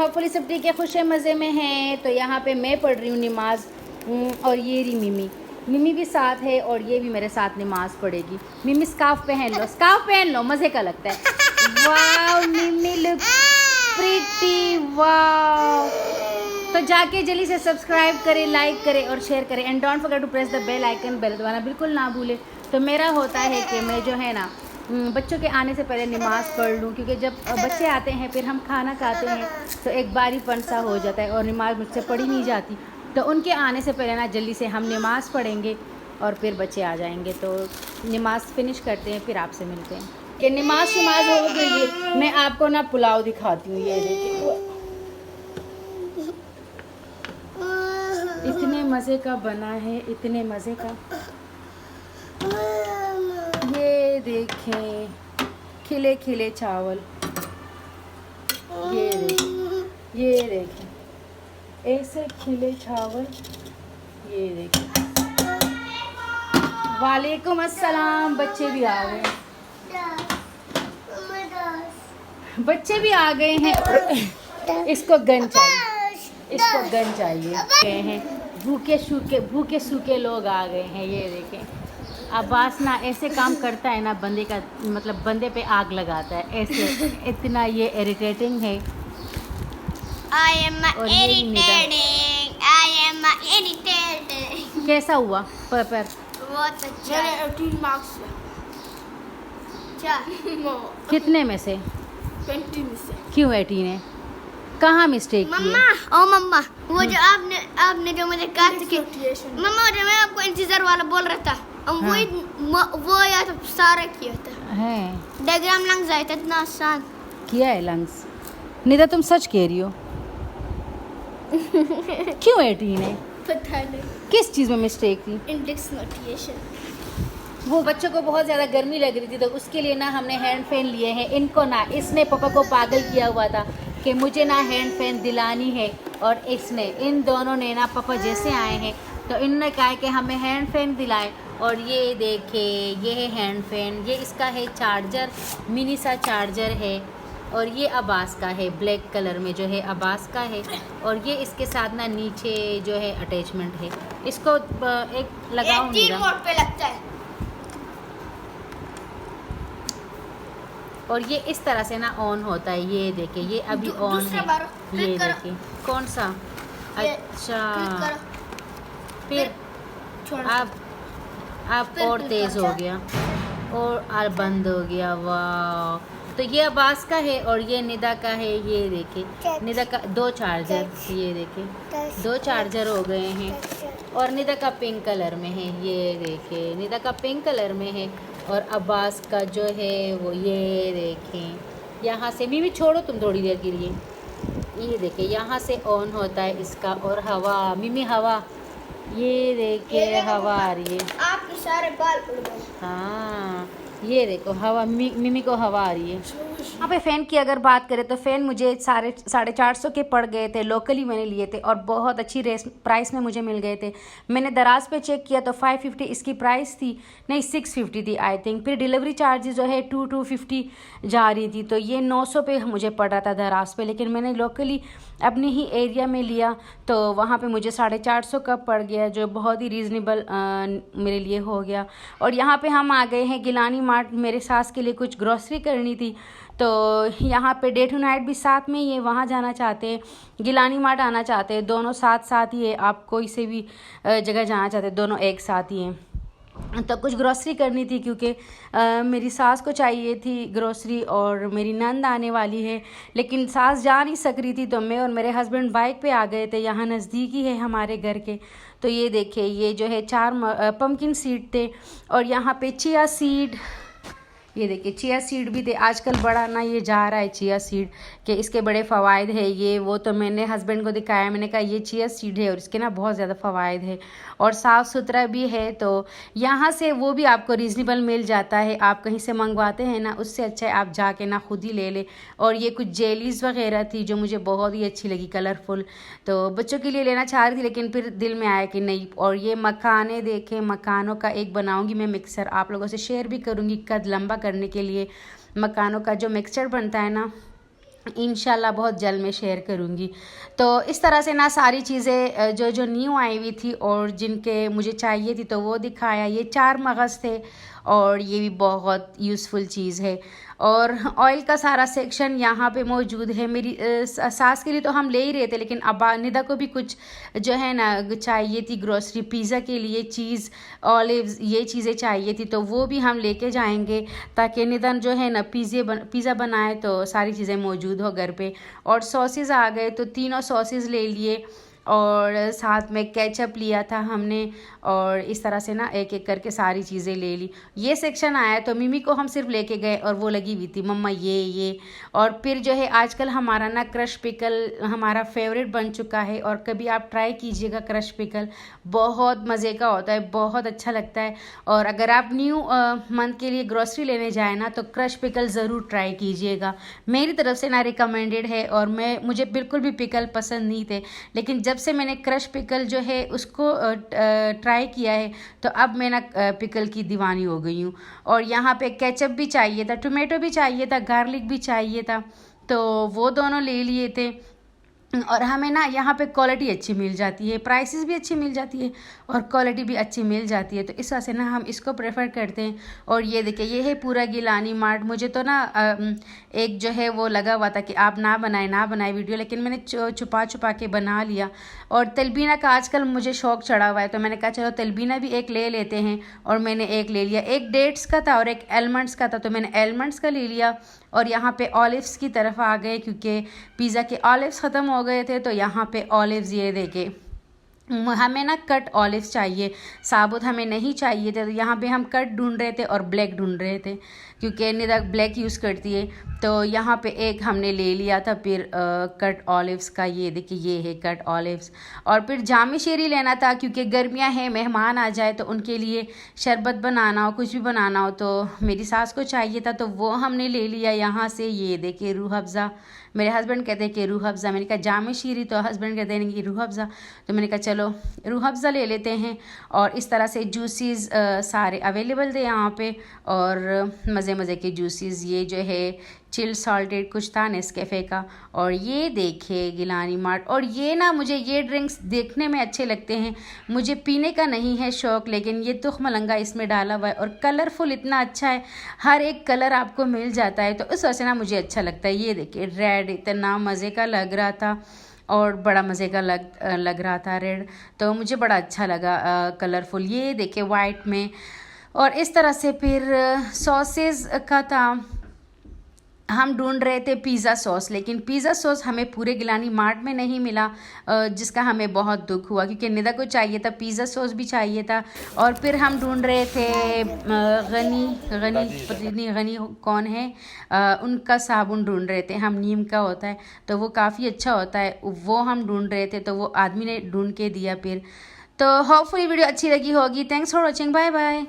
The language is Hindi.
होपफुली सब ठीक है, खुश है, मज़े में हैं। तो यहाँ पे मैं पढ़ रही हूँ नमाज और ये रही मिमी भी साथ है और ये भी मेरे साथ नमाज पढ़ेगी। मिमी स्कार्फ पहन लो, मज़े का लगता है। वाह मिमी लुक प्रिटी, वाह। तो जाके जल्दी से सब्सक्राइब करें, लाइक करें और शेयर करें and don't forget to press the bell icon, bell दबाना बिल्कुल ना भूलें। तो मेरा होता है कि मैं जो है ना बच्चों के आने से पहले नमाज़ पढ़ लूँ, क्योंकि जब बच्चे आते हैं फिर हम खाना खाते हैं तो एक बारी सा हो जाता है और नमाज़ मुझसे पढ़ी नहीं जाती। तो उनके आने से पहले ना जल्दी से हम नमाज़ पढ़ेंगे और फिर बच्चे आ जाएंगे। तो नमाज़ फिनिश करते हैं, फिर आपसे मिलते हैं। कि नमाज हो गई है। मैं आपको ना पुलाव दिखाती हूँ, ये देखिए इतने मज़े का बना है, इतने मज़े का। ये देखें खिले खिले चावल, ये देखें ऐसे खिले चावल, ये देखें। वालेकुम अस्सलाम। बच्चे भी आ गए, बच्चे भी आ गए हैं। इसको गन चाहिए, गए हैं। भूखे सूखे लोग आ गए हैं। ये देखें अब्बास ना ऐसे काम करता है ना, बंदे का मतलब बंदे पे आग लगाता है ऐसे, इतना ये इरिटेटिंग है। I am irritating. I am irritating. कैसा हुआ पेपर? बहुत अच्छा। मैंने 18 मार्क्स कितने में से? 20 में से। क्यों 18 है? कहाँ मिस्टेक की है? मम्मा वो जो आपने जो मुझे कहा था कि मम्मा जो मैं आपको इंतजार वाला बोल रहा था, वो या तो सारा किया था है। डायग्राम लंग्स आया था, इतना आसान किया है लंग्स। निदा तुम सच कह रही हो? क्यों 18 है? पता नहीं किस चीज़ में मिस्टेक थी? Index notation. वो बच्चों को बहुत ज़्यादा गर्मी लग रही थी तो उसके लिए ना हमने हैंड फैन लिए हैं। इनको ना इसने पापा को पागल किया हुआ था कि मुझे ना हैंड फैन दिलानी है, और इन दोनों ने ना पापा जैसे आए हैं तो इन्होंने कहा कि हमें हैंड फैन दिलाएं। और ये देखिए ये है हैंड फैन, ये इसका है चार्जर, मिनी सा चार्जर है। और ये अब्बास का है, ब्लैक कलर में जो है अब्बास का है। और ये इसके साथ ना नीचे जो है अटैचमेंट है। इसको एक लगाऊंगी ना मोड पे लगता है। और ये इस तरह से ना ऑन होता है। ये देखिए ये अभी ऑन है। ये देखिए कौन सा? अच्छा फिर अब और तेज़ हो गया और बंद हो गया। वाह। तो ये अब्बास का है और ये निदा का है। ये देखिए निदा का 2 चार्जर, ये देखिए 2 चार्जर हो गए हैं। और निदा का पिंक कलर में है। ये देखिए निदा का पिंक कलर में है। और अब्बास का जो है वो ये देखें यहाँ से, मिमी छोड़ो तुम थोड़ी देर के लिए। ये देखिए यहाँ से ऑन होता है इसका। और हवा, मिमी हवा, ये देखिए हवा आ रही है। आपके सारे बाल उड़ गए। हाँ ये देखो हवा, मिमी को हवा आ रही है। यहाँ पे फ़ैन की अगर बात करें तो फ़ैन मुझे 450 के पड़ गए थे। लोकली मैंने लिए थे और बहुत अच्छी प्राइस में मुझे मिल गए थे। मैंने दराज पे चेक किया तो 550 इसकी प्राइस थी, नहीं 650 थी आई थिंक। फिर डिलीवरी चार्जेस जो है 250 जा रही थी, तो ये 900 पे मुझे पड़ रहा था दराज पे। लेकिन मैंने लोकली अपने ही एरिया में लिया तो वहाँ पे मुझे 450 का पड़ गया, जो बहुत ही रीज़नेबल मेरे लिए हो गया। और यहाँ पे हम आ गए हैं गिलानी मार्ट। मेरे सास के लिए कुछ ग्रॉसरी करनी थी तो यहाँ पे डे टू नाइट भी साथ में ही है। वहाँ जाना चाहते हैं, गिलानी मार्ट आना चाहते हैं, दोनों साथ ही है। आप कोई से भी जगह जाना चाहते हैं, दोनों एक साथ ही हैं। तो कुछ ग्रॉसरी करनी थी क्योंकि मेरी सास को चाहिए थी ग्रॉसरी और मेरी नंद आने वाली है। लेकिन सास जा नहीं सक रही थी तो मैं और मेरे हस्बैंड बाइक पे आ गए थे। यहाँ नज़दीकी है हमारे घर के। तो ये देखिए ये जो है 4 पम्पकिन सीड थे और यहाँ पे चिया सीड, ये देखिए चिया सीड भी थे। आजकल बड़ा ना ये जा रहा है चिया सीड कि इसके बड़े फ़वाइद है। ये वो तो मैंने हस्बैंड को दिखाया, मैंने कहा ये चिया सीड है और इसके ना बहुत ज़्यादा फ़वाइद है और साफ़ सुथरा भी है। तो यहाँ से वो भी आपको रीज़नेबल मिल जाता है। आप कहीं से मंगवाते हैं ना, उससे अच्छा है आप जाके ना खुद ही ले लें। और ये कुछ जेलीज़ वगैरह थी जो मुझे बहुत ही अच्छी लगी, कलरफुल। तो बच्चों के लिए लेना चाह रही थी लेकिन फिर दिल में आया कि नहीं। और ये मखाने देखें, मखानों का एक बनाऊँगी मैं मिक्सर, आप लोगों से शेयर भी करूँगी कद लंबा करने के लिए। मखानों का जो मिक्सचर बनता है ना इंशाल्लाह बहुत जल्द मैं शेयर करूँगी। तो इस तरह से ना सारी चीज़ें जो न्यू आई हुई थी और जिनके मुझे चाहिए थी तो वो दिखाया। ये 4 मगज़ थे और ये भी बहुत यूज़फुल चीज़ है। और ऑयल का सारा सेक्शन यहाँ पे मौजूद है। मेरी सास के लिए तो हम ले ही रहे थे, लेकिन अब निदा को भी कुछ जो है ना चाहिए थी ग्रोसरी, पिज़्ज़ा के लिए चीज़, ऑलिव्स, ये चीज़ें चाहिए थी, तो वो भी हम लेके जाएंगे ताकि निदन जो है ना पिज़्ज़ा बनाए तो सारी चीज़ें मौजूद हो घर पे। और सॉसेस आ गए तो तीनों सॉसेस ले लिए और साथ में केचप लिया था हमने और इस तरह से ना एक एक करके सारी चीज़ें ले ली। ये सेक्शन आया तो मिमी को हम सिर्फ लेके गए और वो लगी हुई थी मम्मा ये। और फिर जो है आजकल हमारा ना क्रश पिकल हमारा फेवरेट बन चुका है और कभी आप ट्राई कीजिएगा क्रश पिकल, बहुत मज़े का होता है, बहुत अच्छा लगता है। और अगर आप न्यू मंथ के लिए ग्रोसरी लेने जाए ना तो क्रश पिकल ज़रूर ट्राई कीजिएगा। मेरी तरफ से ना रिकमेंडेड है और मुझे बिल्कुल भी पिकल पसंद नहीं थे, लेकिन जब से मैंने क्रश पिकल जो है उसको ट्राई किया है तो अब मैं ना पिकल की दीवानी हो गई हूँ। और यहाँ पे केचप भी चाहिए था, टोमेटो भी चाहिए था, गार्लिक भी चाहिए था, तो वो दोनों ले लिए थे। और हमें ना यहाँ पे क्वालिटी अच्छी मिल जाती है, प्राइसेस भी अच्छी मिल जाती है और क्वालिटी भी अच्छी मिल जाती है, तो इस वजह से ना हम इसको प्रेफर करते हैं। और ये देखिए ये है पूरा गिलानी मार्ट। मुझे तो ना एक जो है वो लगा हुआ था कि आप ना बनाए वीडियो, लेकिन मैंने छुपा के बना लिया। और तलबीना का आजकल मुझे शौक़ चढ़ा हुआ है तो मैंने कहा चलो तलबीना भी एक ले लेते हैं, और मैंने एक ले लिया। एक डेट्स का था और एक एलमंड्स का था, तो मैंने एलमंड्स का ले लिया। और यहाँ पे ऑलिव्स की तरफ आ गए क्योंकि पिज़्ज़ा के ऑलिव्स ख़त्म हो गए थे, तो यहाँ पे ऑलिव्स ये देखे। हमें ना कट ऑलिव्स चाहिए, साबुत हमें नहीं चाहिए थे, तो यहाँ पे हम कट ढूंढ रहे थे और ब्लैक ढूंढ रहे थे क्योंकि निदा ब्लैक यूज़ करती है। तो यहाँ पे एक हमने ले लिया था फिर कट ऑलिव्स का, ये देखिए ये है कट ऑलिव्स। और फिर जामी शेरी लेना था क्योंकि गर्मियाँ हैं, मेहमान आ जाए तो उनके लिए शरबत बनाना हो, कुछ भी बनाना हो, तो मेरी सास को चाहिए था तो वो हमने ले लिया यहाँ से। ये देखिए रूह अफ़ज़ा, मेरे हस्बैंड कहते हैं कि रूह अफ़ज़ा, मैंने कहा जामी शीरी, तो हस्बैंड कहते हैं कि रूह अफ़ज़ा, तो मैंने कहा चलो रूह अफ़ज़ा ले लेते हैं। और इस तरह से जूसेस सारे अवेलेबल थे यहाँ पे और मज़े के जूसेस। ये जो है चिल सॉल्टेड कुछ था नेस्कैफ़े का। और ये देखिए गिलानी मार्ट। और ये ना मुझे ये ड्रिंक्स देखने में अच्छे लगते हैं, मुझे पीने का नहीं है शौक़, लेकिन ये तुख मलंगा इसमें डाला हुआ है और कलरफुल इतना अच्छा है, हर एक कलर आपको मिल जाता है, तो उस वजह से ना मुझे अच्छा लगता है। ये देखिए रेड इतना मज़े का लग रहा था और बड़ा मज़े का लग रहा था रेड, तो मुझे बड़ा अच्छा लगा कलरफुल। ये देखिए वाइट में। और इस तरह से फिर सॉसेस का था, हम ढूंढ रहे थे पिज़्ज़ा सॉस, लेकिन पिज़्ज़ा सॉस हमें पूरे गिलानी मार्ट में नहीं मिला, जिसका हमें बहुत दुख हुआ क्योंकि निदा को चाहिए था, पिज़्ज़ा सॉस भी चाहिए था। और फिर हम ढूंढ रहे थे गनी कौन है, उनका साबुन ढूंढ रहे थे हम, नीम का होता है तो वो काफ़ी अच्छा होता है, वो हम ढूंढ रहे थे, तो वो आदमी ने ढूंढ के दिया फिर। तो होपफुली वीडियो अच्छी लगी होगी। Thanks for watching, bye bye.